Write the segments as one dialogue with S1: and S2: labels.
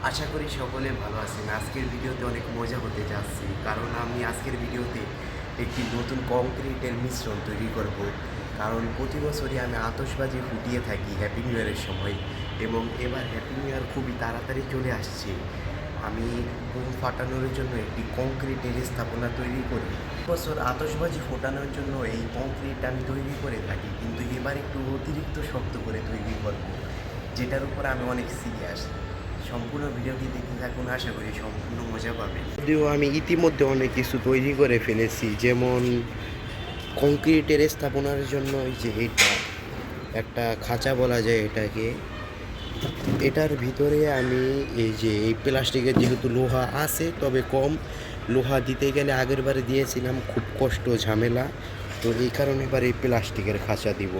S1: আশা করি সকলে ভালো আছেন। আজকের ভিডিওতে অনেক মজা হতে যাচ্ছে, কারণ আমি আজকের ভিডিওতে একটি নতুন কংক্রিটের মিশ্রণ তৈরি করব। কারণ প্রতি বছরই আমি আতশবাজি ফুটিয়ে থাকি হ্যাপি নিউ ইয়ারের সময়, এবং এবার হ্যাপি নিউ ইয়ার খুবই তাড়াতাড়ি চলে আসছে। আমি বোম ফাটানোর জন্য একটি কংক্রিটের স্থাপনা তৈরি করি। বছর আতশবাজি ফোটানোর জন্য এই কংক্রিট আমি তৈরি করে থাকি, কিন্তু এবার একটু অতিরিক্ত শক্ত করে তৈরি করব, যেটার উপর আমি অনেক সিরিয়াস। সম্পূর্ণ ভিডিওটি দেখতে থাকুন, আশা করি সম্পূর্ণ মজা পাবেন। যদিও আমি ইতিমধ্যে অনেক কিছু তৈরি করে ফেলেছি, যেমন কংক্রিটের স্থাপনার জন্য এই যে এটা একটা খাঁচা বলা যায় এটাকে। এটার ভিতরে আমি এই যে এই প্লাস্টিকের, যেহেতু লোহা আছে তবে কম, লোহা দিতে গেলে আগের বারে দিয়েছিলাম খুব কষ্ট ঝামেলা, তো এই কারণে এবার এই প্লাস্টিকের খাঁচা দিব।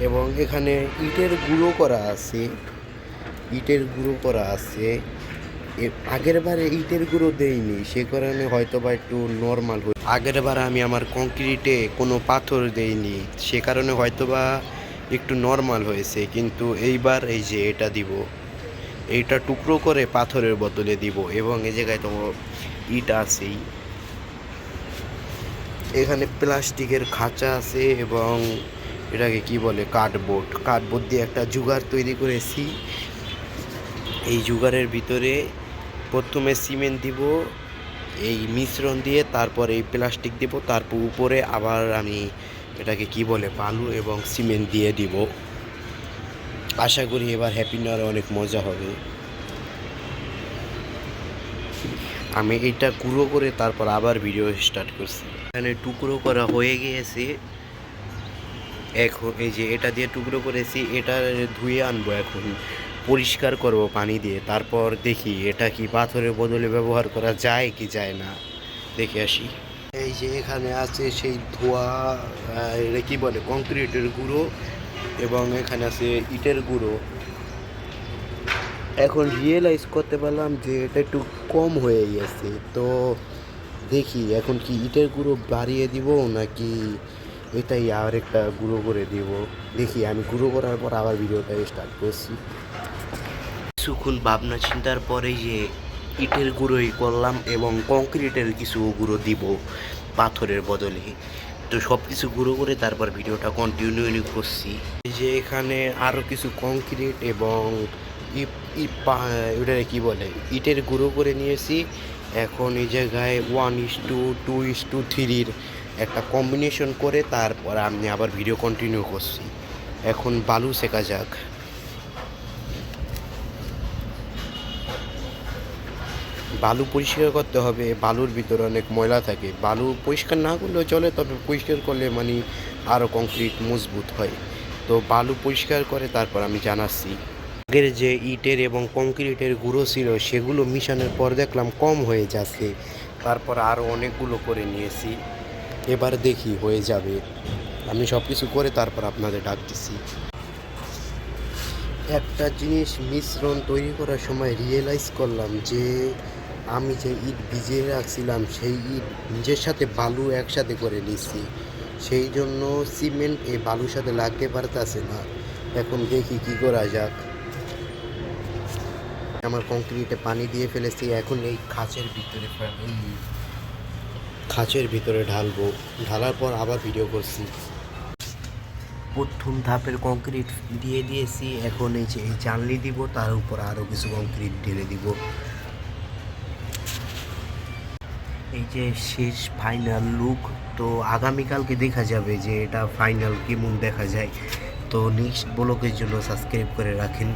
S1: এবং এখানে ইটের গুঁড়ো করা আছে, ইটের গুঁড়ো করা আছে। আগের বারে ইটের গুঁড়ো দেইনি, সে কারণে হয়তো বা একটু নর্মাল হয়ে। আগের বার আমি আমার কংক্রিটে কোনো পাথর দেইনি, সে কারণে হয়তো বা একটু নর্মাল হয়েছে। কিন্তু এইবার এই যে এটা দিব, এইটা টুকরো করে পাথরের বদলে দিব। এবং এই জায়গায় তো ইট আছেই, এখানে প্লাস্টিকের খাঁচা আছে, এবং এটাকে কি বলে, কার্ডবোর্ড দিয়ে একটা জুগার তৈরি করেছি। এই জুগারের ভিতরে প্রথমে সিমেন্ট দিব এই মিশ্রণ দিয়ে, তারপর এই প্লাস্টিক দিব, তারপর উপরে আবার আমি এটাকে কি বলে বালু এবং সিমেন্ট দিয়ে দিব। আশা করি এবার হ্যাপি নিউ ইয়ারে অনেক মজা হবে। আমি এইটা গুঁড়ো করে তারপর আবার ভিডিও স্টার্ট করছি। এখানে টুকরো করা হয়ে গিয়েছে। এখন এই যে এটা দিয়ে টুকরো করেছি, এটা ধুয়ে আনবো, এখন পরিষ্কার করব পানি দিয়ে। তারপর দেখি এটা কি পাথরের বদলে ব্যবহার করা যায় কি যায় না, দেখে আসি। এই যে এখানে আছে সেই ধোয়া, এটা কি বলে কংক্রিটের গুঁড়ো, এবং এখানে আছে ইটের গুঁড়ো। এখন রিয়েলাইজ করতে পারলাম যে এটা একটু কম হয়ে গেছে, তো দেখি এখন কি ইটের গুঁড়ো বাড়িয়ে দিব নাকি এটাই আর একটা গুঁড়ো করে দিব। দেখি, আমি গুঁড়ো করার পর আবার ভিডিওটা স্টার্ট করছি। কিছুক্ষণ ভাবনা চিন্তার পরে যে ইটের গুঁড়োই করলাম, এবং কংক্রিটের কিছু গুঁড়ো দিব পাথরের বদলে। তো সব কিছু গুঁড়ো করে তারপর ভিডিওটা কন্টিনিউ করছি। এই যে এখানে আরও কিছু কংক্রিট এবং ওটা কি বলে ইটের গুঁড়ো করে নিয়েছি। এখন এই জায়গায় 1:2:3 একটা কম্বিনেশন করে তারপর আমি আবার ভিডিও কন্টিনিউ করছি। এখন বালু শেখা যাক। বালু পরিষ্কার করতে হবে, বালুর ভিতরে অনেক ময়লা থাকে। বালু পরিষ্কার না করলেও চলে, তবে পরিষ্কার করলে মানে আরও কংক্রিট মজবুত হয়। তো বালু পরিষ্কার করে তারপর আমি জানাচ্ছি। আগের যে ইটের এবং কংক্রিটের গুঁড়ো ছিল সেগুলো মিশানোর পর দেখলাম কম হয়ে যাচ্ছে, তারপর আরও অনেকগুলো করে নিয়েছি। এবার দেখি হয়ে যাবে। আমি সব কিছু করে তারপর আপনাদের ডাকতেছি। একটা জিনিস মিশ্রণ তৈরি করার সময় রিয়েলাইজ করলাম যে আমি যে ইট ভিজিয়ে রাখছিলাম সেই ইট নিজের সাথে বালু একসাথে করে নিচ্ছি, সেই জন্য সিমেন্ট এই বালুর সাথে লাগতে পারতেছে না। এখন দেখি কি করা যাক। আমার কংক্রিটে পানি দিয়ে ফেলেছি, এখন এই খাঁচের ভিতরে ঢালবো। ঢালার পর আবার ভিডিও করছি। প্রথম ধাপের কংক্রিট দিয়ে দিয়েছি, এখন এই যে এই জানলি দিব, তার উপর আরও কিছু কংক্রিট ঢেলে দিব। এই যে শেষ ফাইনাল লুক। তো আগামীকালকে দেখা যাবে যে এটা ফাইনাল কেমন দেখা যায়। তো নেক্সট ব্লগের জন্য সাবস্ক্রাইব করে রাখেন।